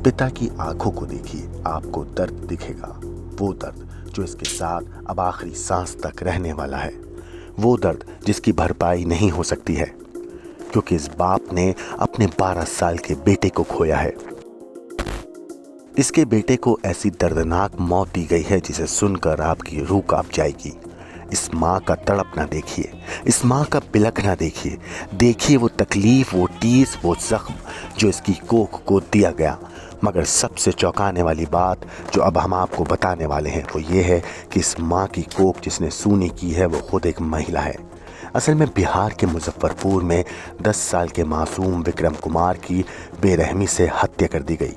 पिता की आंखों को देखिए, आपको दर्द दिखेगा। वो दर्द जो इसके साथ अब आखिरी सांस तक रहने वाला है। वो दर्द जिसकी भरपाई नहीं हो सकती है, क्योंकि इस बाप ने अपने 12 साल के बेटे को खोया है। इसके बेटे को ऐसी दर्दनाक मौत दी गई है जिसे सुनकर आपकी रूह कांप जाएगी। इस माँ का तड़पना देखिए, इस माँ का बिलखना देखिए। देखिए वो तकलीफ, वो टीस, वो जख्म जो इसकी कोख को दिया गया। मगर सबसे चौंकाने वाली बात जो अब हम आपको बताने वाले हैं वो ये है कि इस माँ की कोख जिसने सूनी की है वो खुद एक महिला है। असल में बिहार के मुजफ्फरपुर में 10 साल के मासूम विक्रम कुमार की बेरहमी से हत्या कर दी गई।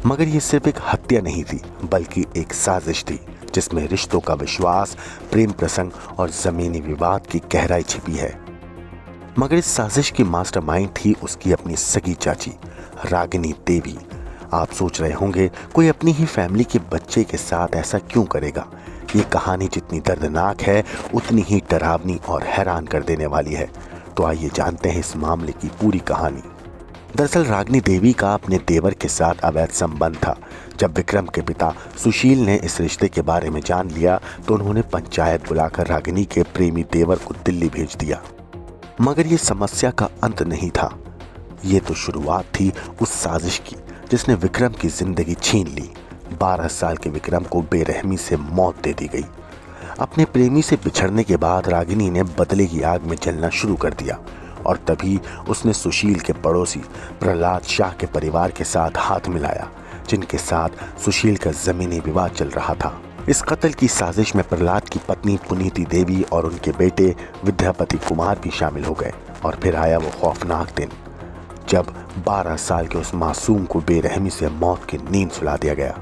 मगर ये सिर्फ एक हत्या नहीं थी, बल्कि एक साजिश थी जिसमें रिश्तों का विश्वास, प्रेम प्रसंग और जमीनी विवाद की गहराई छिपी है। मगर इस साजिश की मास्टरमाइंड थी उसकी अपनी सगी चाची रागिनी देवी। आप सोच रहे होंगे कोई अपनी ही फैमिली के बच्चे के साथ ऐसा क्यों करेगा। ये कहानी जितनी दर्दनाक है उतनी ही डरावनी और हैरान कर देने वाली है। तो आइए जानते हैं इस मामले की पूरी कहानी। दरअसल रागिनी देवी का अपने देवर के साथ अवैध संबंध था। जब विक्रम के पिता सुशील ने इस रिश्ते के बारे में जान लिया तो उन्होंने पंचायत बुलाकर रागिनी के प्रेमी देवर को दिल्ली भेज दिया। मगर ये समस्या का अंत नहीं था, ये तो शुरुआत थी उस साजिश की जिसने विक्रम की जिंदगी छीन ली। 12 साल के विक्रम को बेरहमी से मौत दे दी गई। अपने प्रेमी से बिछड़ने के बाद रागिनी ने बदले की आग में जलना शुरू कर दिया और तभी उसने सुशील के पड़ोसी प्रहलाद शाह के परिवार के साथ हाथ मिलाया, जिनके साथ सुशील का जमीनी विवाद चल रहा था। इस कत्ल की साजिश में प्रहलाद की पत्नी पुनीति देवी और उनके बेटे विद्यापति कुमार भी शामिल हो गए। और फिर आया वो खौफनाक दिन जब 12 साल के उस मासूम को बेरहमी से मौत की नींद सुला दिया गया।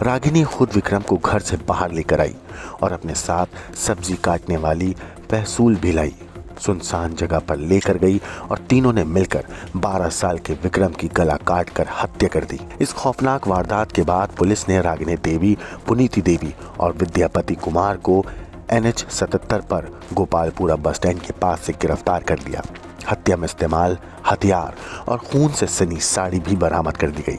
रागिनी खुद विक्रम को घर से बाहर लेकर आई और अपने साथ सब्जी काटने वाली पहसूल भी लाई। सुनसान जगह पर लेकर गई और तीनों ने मिलकर 12 साल के विक्रम की गला काट कर हत्या कर दी। इस खौफनाक वारदात के बाद पुलिस ने रागिनी देवी, पुनीति देवी और विद्यापति कुमार को NH 77 पर गोपालपुरा बस स्टैंड के पास से गिरफ्तार कर लिया। हत्या में इस्तेमाल हथियार और खून से सनी साड़ी भी बरामद कर दी गई।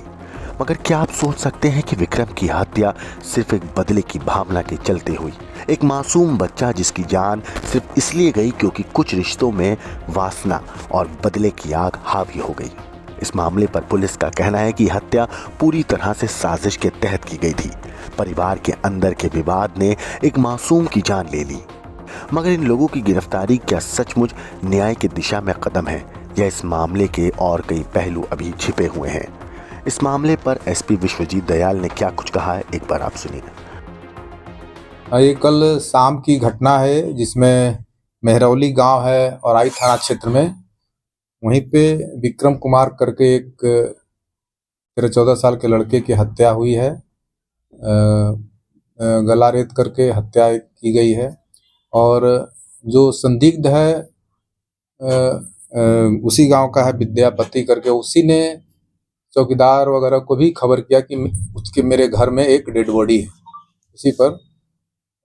मगर क्या आप सोच सकते हैं कि विक्रम की हत्या सिर्फ एक बदले की भावना के चलते हुई? एक मासूम बच्चा जिसकी जान सिर्फ इसलिए गई क्योंकि कुछ रिश्तों में वासना और बदले की आग हावी हो गई। इस मामले पर पुलिस का कहना है कि हत्या पूरी तरह से साजिश के तहत की गई थी। परिवार के अंदर के विवाद ने एक मासूम की जान ले ली। मगर इन लोगों की गिरफ्तारी क्या सचमुच न्याय की दिशा में कदम है या इस मामले के और कई पहलू अभी छिपे हुए हैं? इस मामले पर SP विश्वजीत दयाल ने क्या कुछ कहा है, एक बार आप सुनिए। ये कल शाम की घटना है जिसमें मेहरौली गांव है औराई थाना क्षेत्र में। वहीं पे विक्रम कुमार करके एक 13-14 साल के लड़के की हत्या हुई है। गला रेत करके हत्या की गई है और जो संदिग्ध है उसी गांव का है, विद्यापति करके। उसी ने चौकीदार वगैरह को भी खबर किया कि उसके मेरे घर में एक डेड बॉडी है। उसी पर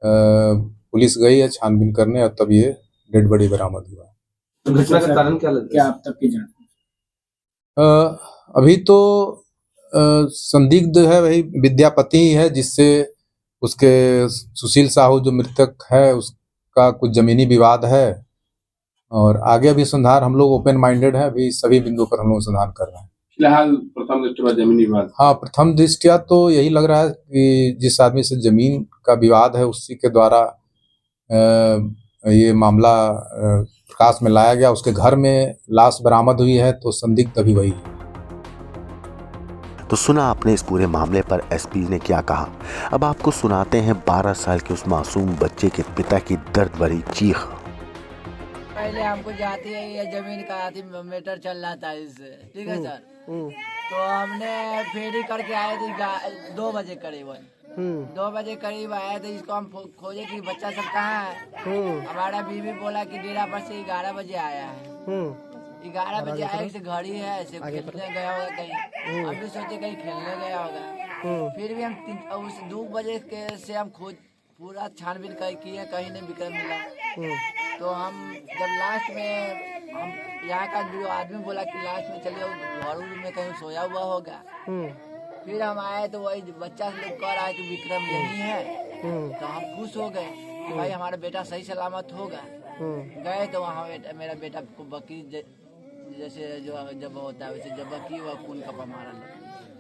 पुलिस गई है छानबीन करने और तब ये डेड बॉडी बरामद हुआ। तो घटना का कारण क्या लगता है? क्या आप तक की जान? अभी तो संदिग्ध है वही विद्यापति ही है, जिससे उसके सुशील साहू जो मृतक है उसका कुछ जमीनी विवाद है। और आगे अभी संधान हम लोग ओपन माइंडेड है, अभी सभी बिंदुओं पर हम लोग संधान कर रहे हैं। फिलहाल प्रथम दृष्टया जमीनी विवाद। हाँ, प्रथम दृष्टया तो यही लग रहा है कि जिस आदमी से जमीन का विवाद है उसी के द्वारा ये मामला प्रकाश में लाया गया। उसके घर में लाश बरामद हुई है तो संदिग्ध अभी वही है। तो सुना आपने इस पूरे मामले पर SP ने क्या कहा। अब आपको सुनाते हैं 12 साल के उस मासूम बच्चे के पिता की दर्द भरी चीख। पहले हमको जाती है ये जमीन का आती मीटर चल रहा था इससे, ठीक है सर। तो हमने फेरी करके आए थे 2 बजे करीबन। 2 बजे करीब आए थे, इसको हम खोजे कि बच्चा सब कहाँ है। हमारा बीवी बोला कि डेरा पर से 11 बजे आया है। 11 बजे आए से घड़ी है, ऐसे खेलने गया होगा कहीं। हम भी सोचे कहीं खेलने गया होगा। फिर भी हम उस 2 बजे के से हम खोज पूरा छानबीन किए, कहीं नहीं विक्रम मिला। तो हम जब लास्ट में हम यहाँ का जो आदमी बोला कि लास्ट में चलिए घर में कहीं सोया हुआ होगा। फिर हम आए तो वही बच्चा से लोग कह रहा है कि विक्रम यही है। तो हम खुश हो गए कि भाई हमारा बेटा सही सलामत होगा। गए तो वहाँ मेरा बेटा को बकरी जैसे जो जब होता है वैसे जब बकरी हुआ खून का मारा।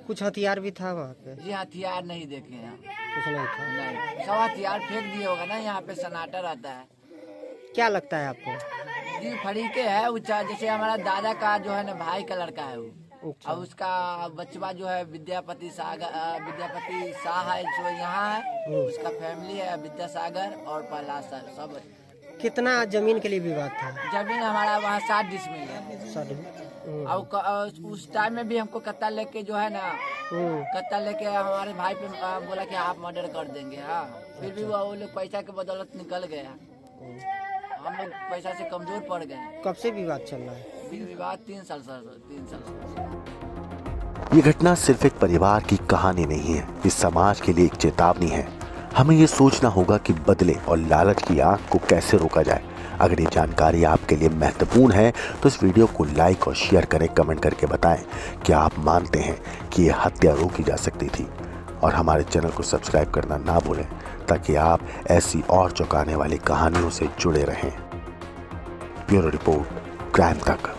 कुछ हथियार भी था वहाँ पे? जी हथियार नहीं देखे हैं, कुछ नहीं था। नहीं, सब हथियार फेंक दिए होगा ना, यहाँ पे सन्नाटा रहता है। क्या लगता है आपको? जी फरीके है ऊंचा, जैसे हमारा दादा का जो है ना भाई का लड़का है वो। अच्छा। अब उसका बचवा जो है विद्यापति शाह है जो यहाँ है, उसका फैमिली है विद्यासागर और प्रहलाद सब। कितना जमीन के लिए विवाद था? जमीन हमारा वहाँ 60 डिसमिल है। अब उस टाइम में भी हमको कत्ता लेके जो है ना, कत्ता लेके हमारे भाई पे बोला कि आप मर्डर कर देंगे। हाँ, फिर भी वो लोग पैसा के बदौलत निकल गया। हम लोग पैसा से कमजोर पड़ गए। कब से विवाद चल रहा है? विवाद 3 साल से। ये घटना सिर्फ एक परिवार की कहानी नहीं है, इस समाज के लिए एक चेतावनी है। हमें ये सोचना होगा कि बदले और लालच की आग को कैसे रोका जाए। अगर ये जानकारी आपके लिए महत्वपूर्ण है तो इस वीडियो को लाइक और शेयर करें, कमेंट करके बताएं कि आप मानते हैं कि ये हत्या रोकी जा सकती थी। और हमारे चैनल को सब्सक्राइब करना ना भूलें ताकि आप ऐसी और चौंकाने वाली कहानियों से जुड़े रहें। ब्यूरो रिपोर्ट, क्राइम तक।